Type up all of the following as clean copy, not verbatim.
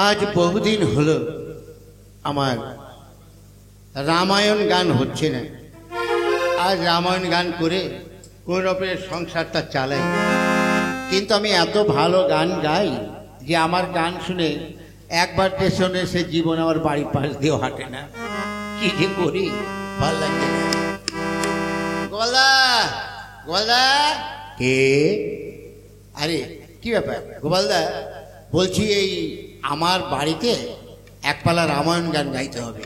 আজ বহুদিন হলো আমার রামায়ণ গান হচ্ছে না। আজ রামায়ণ গান করে কোন রকমের সংসারটা চালাই, কিন্তু আমি এত ভালো গান গাই যে আমার গান শুনে একবার স্টেশনে সে জীবন আমার বাড়ির পাশ দিয়েও হাঁটে না। কি যে করি, ভালো লাগছে না। গোপালদা, গোপালদা, কে? আরে কি ব্যাপার গোপালদা? বলছি এই আমার বাড়িতে একপালা রামায়ণ গান গাইতে হবে।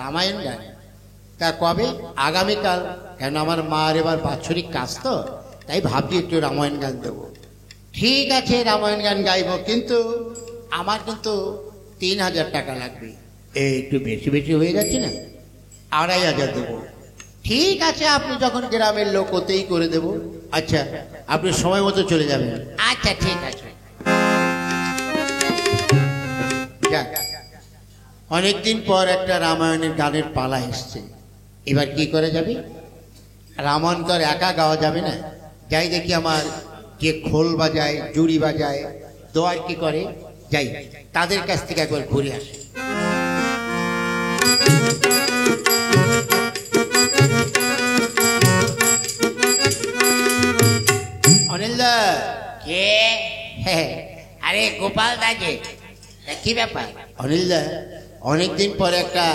রামায়ণ গান? তা কবে? আগামীকাল। কেন আমার মার এবার বাৎসরিক কাজ তো, তাই ভাবছি একটু রামায়ণ গান দেবো। ঠিক আছে, রামায়ণ গান গাইব, কিন্তু আমার কিন্তু 3000 টাকা লাগবে। একটু বেশি বেশি হয়ে যাচ্ছে না? 2500 দেবো। ঠিক আছে, আপনি যখন গ্রামের লোক ওতেই করে দেব। আচ্ছা, আপনি সময় মতো চলে যাবেন। আচ্ছা ঠিক আছে। অনেকদিন পর একটা রামায়ণের গানের পালা এসছে, এবার কি করে যাবে? রামায়ণ তো আর একা গাওয়া যাবে না। যাই দেখি আমার যে খোল বাজায়, জুড়ি বাজায়, দোয়ার কি করে, যাই তাদের কাছ থেকে একবার ঘুরে আসি। অনিলদা। কে? আরে গোপাল দা যে, কি ব্যাপার? অনিলদা, অনেকদিন পরে একটা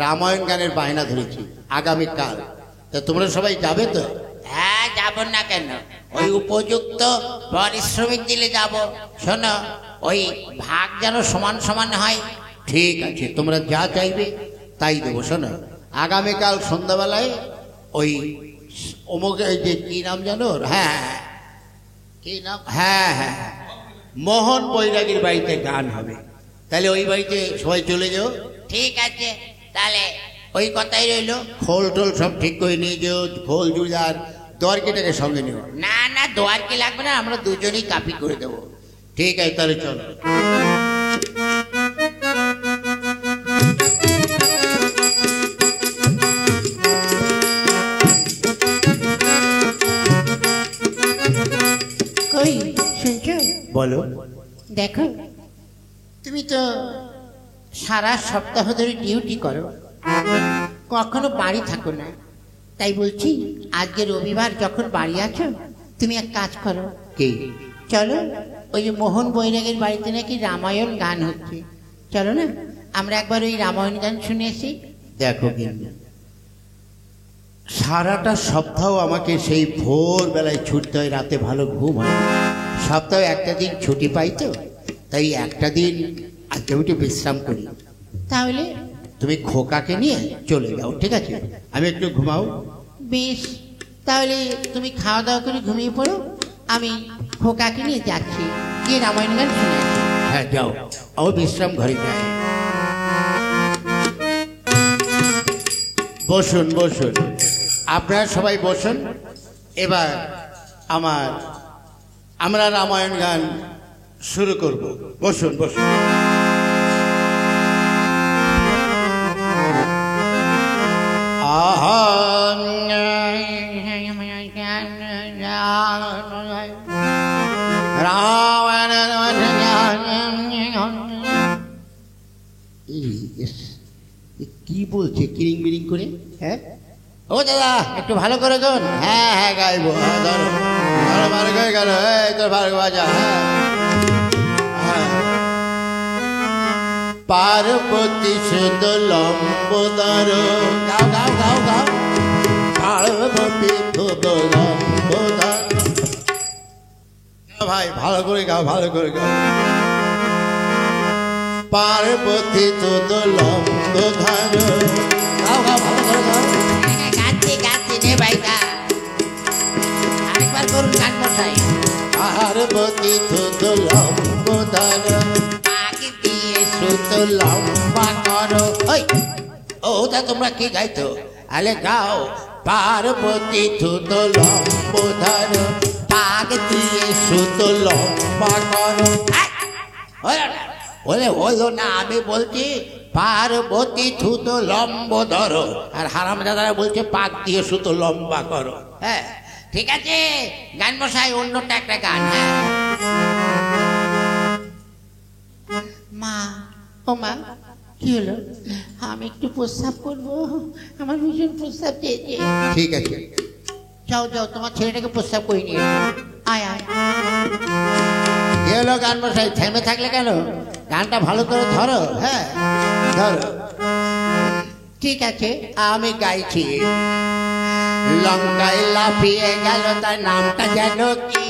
রামায়ণ গানের বায়না ধরেছি আগামীকাল, তা তোমরা সবাই যাবে তো? হ্যাঁ, যাব না কেন, ওই উপযুক্ত পারিশ্রমিক দিলে যাব। শোনো, ওই ভাগ যেন সমান সমান হয়। ঠিক আছে, তোমরা যা চাইবে তাই দেবো। শোনো, আগামীকাল সন্ধ্যাবেলায় ওই অমুক, যে কি নাম জানো? হ্যাঁ, কি নাম? হ্যাঁ হ্যাঁ, মোহন বৈরাগীর বাড়িতে গান হবে, তাহলে ওই বাড়িতে সবাই চলে যাও। ঠিক আছে, তাহলে ওই কথাই রইলো। খোল টোল সব ঠিক করে নিয়ে যেও, খোল জুড়িদার দোয়ারকিটাকে সঙ্গে নিও। না না, দোয়ারকি লাগবে না, আমরা দুজনেই কাপি করে দেবো। ঠিক আছে, তাহলে চলো। কই শুনছো? বলো। দেখো, তুমি তো সারা সপ্তাহ ধরে ডিউটি করো, কখনো বাড়ি থাকো না, তাই বলছি আজকে রবিবার যখন বাড়ি আছো, তুমি এক কাজ করো। কি? চলো, ওই যে মোহন বৈরাগের বাড়িতে নাকি রামায়ণ গান হচ্ছে, চলো না আমরা একবার ওই রামায়ণ গান শুনে আসি। দেখো কিন্তু সারাটা সপ্তাহ আমাকে সেই ভোরবেলায় ছুটতে হয়, রাতে ভালো ঘুম হয়। সপ্তাহে একটা দিন ছুটি পাই তো, তাই একটা দিন আজকে আমি একটু বিশ্রাম করি। তাহলে তুমি খোকাকে নিয়ে চলে যাও, ঠিক আছে? আমি একটু ঘুমাও। বেশ, তাহলে তুমি খাওয়া দাওয়া করে ঘুমিয়ে পড়ো, আমি খোকাকে নিয়ে যাচ্ছি, গিয়ে রামায়ণ গান শুনে আসি। হ্যাঁ যাও, ও বিশ্রাম ঘরে যাই। বসুন বসুন, আপনারা সবাই বসুন। এবার আমরা রামায়ণ গান শুরু করব। বসুন বসুন। কি বলছে কিরিং বিরিং করে? হ্যাঁ, ও দাদা একটু ভালো করে গান। হ্যাঁ হ্যাঁ গাইবো, হ্যাঁ ধরো ধরো, ভালো করে গেল, এই তোর ভালো বাজা। হ্যাঁ, পার্বতী শুধু লম্বোদর, গাও গাও গাও গাও, পার্বতী শুধু লম্বোদর। ভাই ভালো করে গাও, ভালো করে গাও। পার্বতী শুধু লম্বোদর, গাও গাও, ভালো করে গাও। গাচ্ছি গাচ্ছি, নে ভাই গা, আরেকবার করুন গান মশাই। পার্বতী শুধু লম্বোদর, শুধু লম্বা করো। ও তা তোমরা কি গাইতো? আলে গাও, পার্বতী শুধু লম্বোদর, পাগ দিয়ে শুধু লম্বা করো। বলে হলো না, আমি বলছি পার্বতী শুধু লম্বোদর, আর হারামজাদারা বলছে পাগ দিয়ে শুধু লম্বা করো। হ্যাঁ ঠিক আছে, গান মশাই অন্যটা একটা গান। হ্যাঁ, মা ও মা, কি হলো? আমি একটু প্রস্রাব করবো, আমার ভীষণ প্রস্রাব চেয়েছে। ঠিক আছে, যাও যাও, তোমার ছেলেটাকে প্রস্রাব করে নিয়ে এসো। আয় আয়। কি হলো গান মশাই, থেমে থাকলে কেন? গানটা ভালো করে ধরো। হ্যাঁ ধরো। ঠিক আছে, আমি গাইছি। লঙ্কায় লাফিয়ে গেল, তার নামটা যেন কি?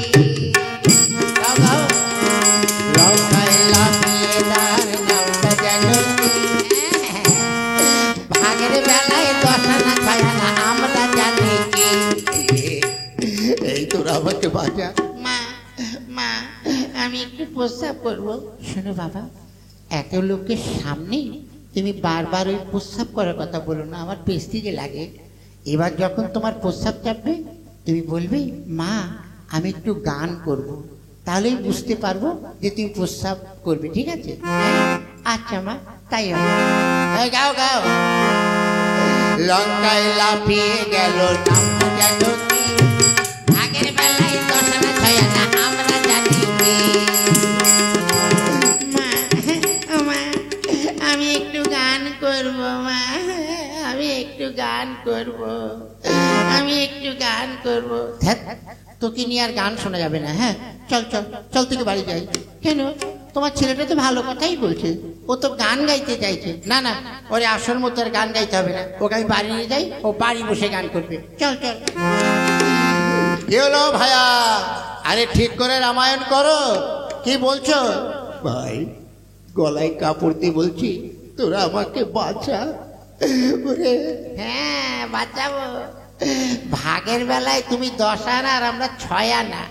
গাও, গাও। লঙ্কায় লাফিয়ে তার নামটা যেন কি? ভাগের বেলায় 10 আনা 6 আনা আমরা জানি কি। এই তোরা আমাকে বাঁচা। মা, মা, আমি একটু প্রস্রাব করবো। শোনো বাবা, এত লোকের সামনে তুমি বারবার ওই প্রস্রাব করার কথা বলো না, আমার প্রেস্টিজে লাগে। এবার যখন তোমার প্রস্রাব চাপবে, তুমি বলবে মা আমি একটু গান করব, তাহলেই বুঝতে পারবো যে তুমি প্রস্রাব করবে। ঠিক আছে? আচ্ছা মা, তাই হবে। এই গাও গাও। লঙ্কায় লাফিয়ে গেল, নামটা যেন কি? ভাগের বেলায় 10 আনা 6 আনা আমরা জানি কি। মা, ও মা, আমি একটু গান করব মা, আমি একটু গান করব, আমি একটু গান করব। ধ্যাৎ, তোকে নিয়ে আর গান শোনা যাবে না। হ্যাঁ চল চল চল, থেকে বাড়ি যাই। কেন? তোমার ছেলেটা তো ভালো কথাই বলছে, ও তো গান গাইতে চাইছে। না না, ওরে আসল মতো আর গান গাইতে হবে না, ওকে আমি বাড়ি নিয়ে যাই, ও বাড়ি বসে গান করবে। চল চল। কি হলো ভাইয়া? আরে ঠিক করে রামায়ণ করো। কি বলছো ভাই? গলায় কাপড় দিয়ে বলছি, তোরা আমাকে বাঁচা। ওরে হ্যাঁ বাঁচাবো। ভাগের বেলায় তুমি 10 আনা আর আমরা 6 আনা,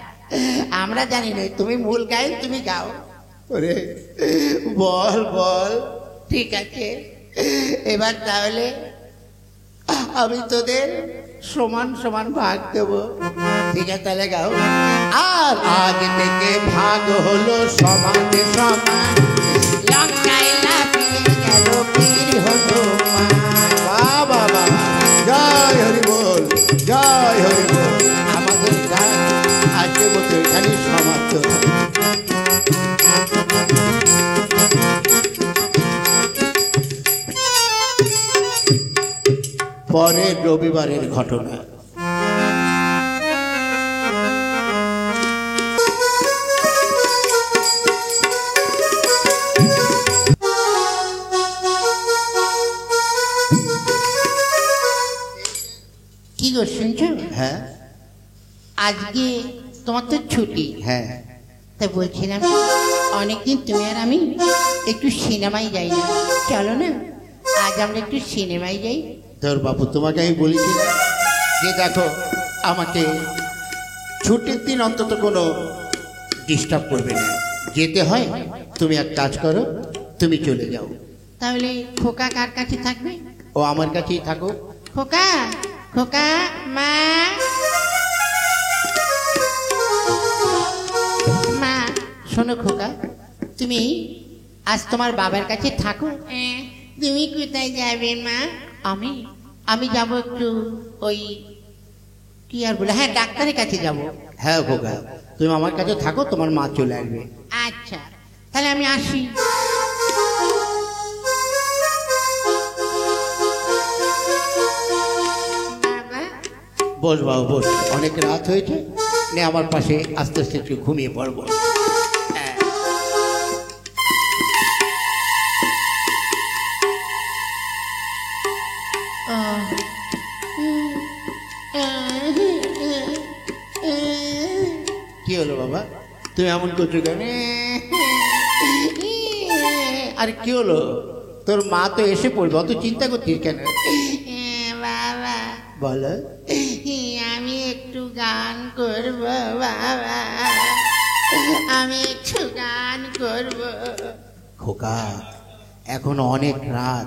আমরা জানি না। তুমি মূল গাইন, তুমি গাও। ওরে বল বল। ঠিক আছে, এবার তাহলে আমি তোদের সমান সমান ভাগ দেবো। ঠিক আছে তাহলে গাও। আর আজ থেকে ভাগ হলো সমান সমান, লঙ্কায় লাফিয়ে গেল বীর হনুমান। বাবা বাবা, জয় হরি বল, জয় হরি বল। আমাদের গান আজকের মতো এখানে সমাপ্ত। পরের রবিবারের ঘটনা। কি গো শুনছো? হ্যাঁ আজকে তোমার তো ছুটি। হ্যাঁ, তাই বলছিলাম অনেকদিন তুমি আর আমি একটু সিনেমায় যাই না, চলো না আজ আমরা একটু সিনেমায় যাই। তোর বাবু তোমাকে আমি বলেছি না যে দেখো আমাকে ছুটির দিন অন্তত কোনো ডিস্টার্ব করবে না, যেতে হয়। তুমি এক কাজ করো, তুমি চলে যাও। তাহলে খোকা কার কাছে থাকবে? ও আমার কাছেই থাকো। খোকা, খোকা, মা, মা শোনো খোকা, তুমি আজ তোমার বাবার কাছে থাকো। তুমি কোথায় যাবে মা? আমি আমি যাব একটু ওই কি আর বলে, হ্যাঁ ডাক্তারের কাছে যাব। হ্যাঁ খোকা, তুমি আমার কাছে থাকো, তোমার মা চলে আসবে। আচ্ছা তাহলে আমি আসি। বাবা, বস বাবু বস, অনেক রাত হয়েছে, নে আমার পাশে আস্তে আস্তে একটু ঘুমিয়ে পড়বো। কি হলো বাবা, তুমি এমন করছো কেন? আরে কি হলো? তোর মা তো এসে পড়বে, অত চিন্তা করছিস কেন? বাবা বলো। আমি একটু গান করব বাবা, আমি একটু গান করব। খোকা, এখন অনেক রাত,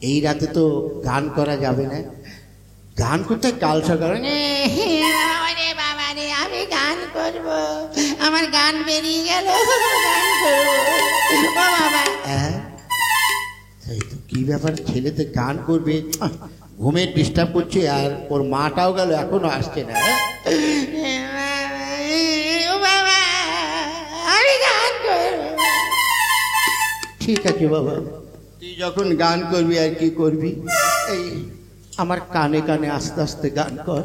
এই রাতে তো গান করা যাবে না। গান করতে কাল সকালে। রে বাবা রে, আমি গান করব, আমার গান বেরিয়ে গেল, গান করব ও বাবা। হ্যাঁ সেই তো, কি ব্যাপার, ছেলেতে গান করবে, ঘুমের ডিস্টার্ব করছে, আর ওর মাটাও গেল এখনো আসছে না। ও বাবা, আমি গান করব। ঠিক আছে বাবা, তুই যখন গান করবি আর কি করবি, এই আমার কানে কানে আস্তে আস্তে গান কর,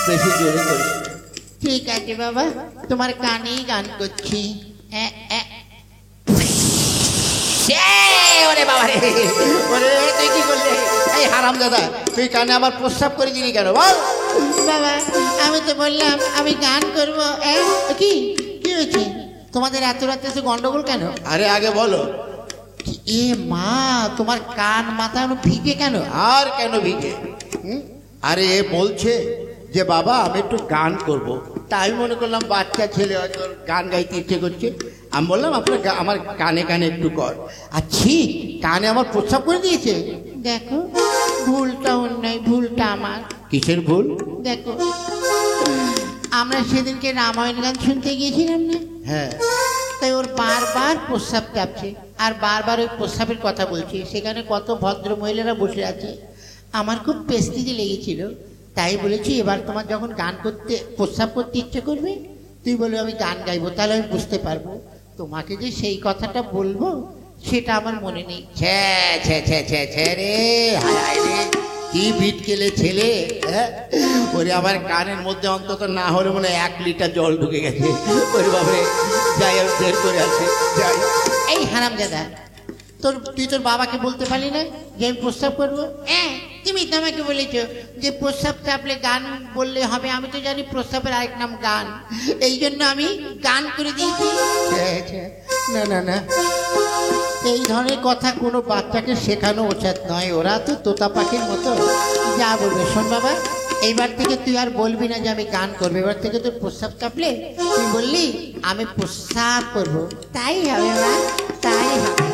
বেশি জোরে করিস না। ঠিক আছে বাবা, তোমার কানেই গান করছি। ওরে বাবা রে, ওরে তুই কি করলি? এই হারামজাদা, তুই কানে আবার প্রস্রাব করে দিলি কেন বল? বাবা আমি তো বললাম আমি গান করবো। কি কি হয়েছে তোমাদের এত রাতে এসে গন্ডগোল কেন? আরে আগে বলো। এ মা, তোমার কান মাথা ভিজে কেন? আর কেন ভিজে? আরে এ বলছে যে বাবা আমি একটু গান করব। তাই আমি মনে করলাম বাচ্চা ছেলে হয়তো গান গাইতে ইচ্ছে করছে, আমি বললাম আপনার আমার কানে কানে একটু কর। আচ্ছি, কানে আমার প্রস্রাব করে দিয়েছে। দেখো, ভুলটা অন্যায়, ভুলটা আমার। কিসের ভুল? দেখো, আমরা সেদিনকে রামায়ণ গান শুনতে গিয়েছিলাম না? হ্যাঁ। তাই ওর বারবার প্রস্রাব চাপছে আর বারবার ওই প্রস্রাবের কথা বলছে। সেখানে কত ভদ্র মহিলারা বসে আছে, আমার খুব পেস্টিজে লেগেছিল। তাই বলেছি এবার তোমার যখন গান করতে প্রস্রাব করতে ইচ্ছে করবে, তুই বলবি আমি গান গাইবো, তাহলে আমি বুঝতে পারবো। তোমাকে যে সেই কথাটা বলবো সেটা আমার মনে নেই। ছ্যা ছ্যা ছ্যা ছ্যা ছ্যা রে, হায় হায় রে, কি বিট কেলে ছেলে। হ্যাঁ, ওরে আমার কানের মধ্যে অন্তত না হলে মনে হয় 1 লিটার জল ঢুকে গেছে। ওরে বাবারে, যাই আমি বের করে আসি, যাই। এই হারামজাদা, তুই তোর বাবাকে বলতে পারলি না যে আমি প্রস্তাব করবো? তুমি তো আমাকে বলেছো যে প্রস্তাব চাপলে গান বললে হবে। আমি তো জানি প্রস্তাবের আরেক নাম গান, এই জন্য আমি গান করে দিয়েছি। না না না, এই ধরনের কথা কোনো বাচ্চাকে শেখানো উচিত নয়, ওরা তো তোতা পাখির মতো যা বলবে। শোন বাবা, এইবার থেকে তুই আর বলবি না যে আমি গান করবো। এবার থেকে তোর প্রস্তাব চাপলে তুই বললি আমি প্রস্তাব করবো, তাই হবে মা, তাই হবে।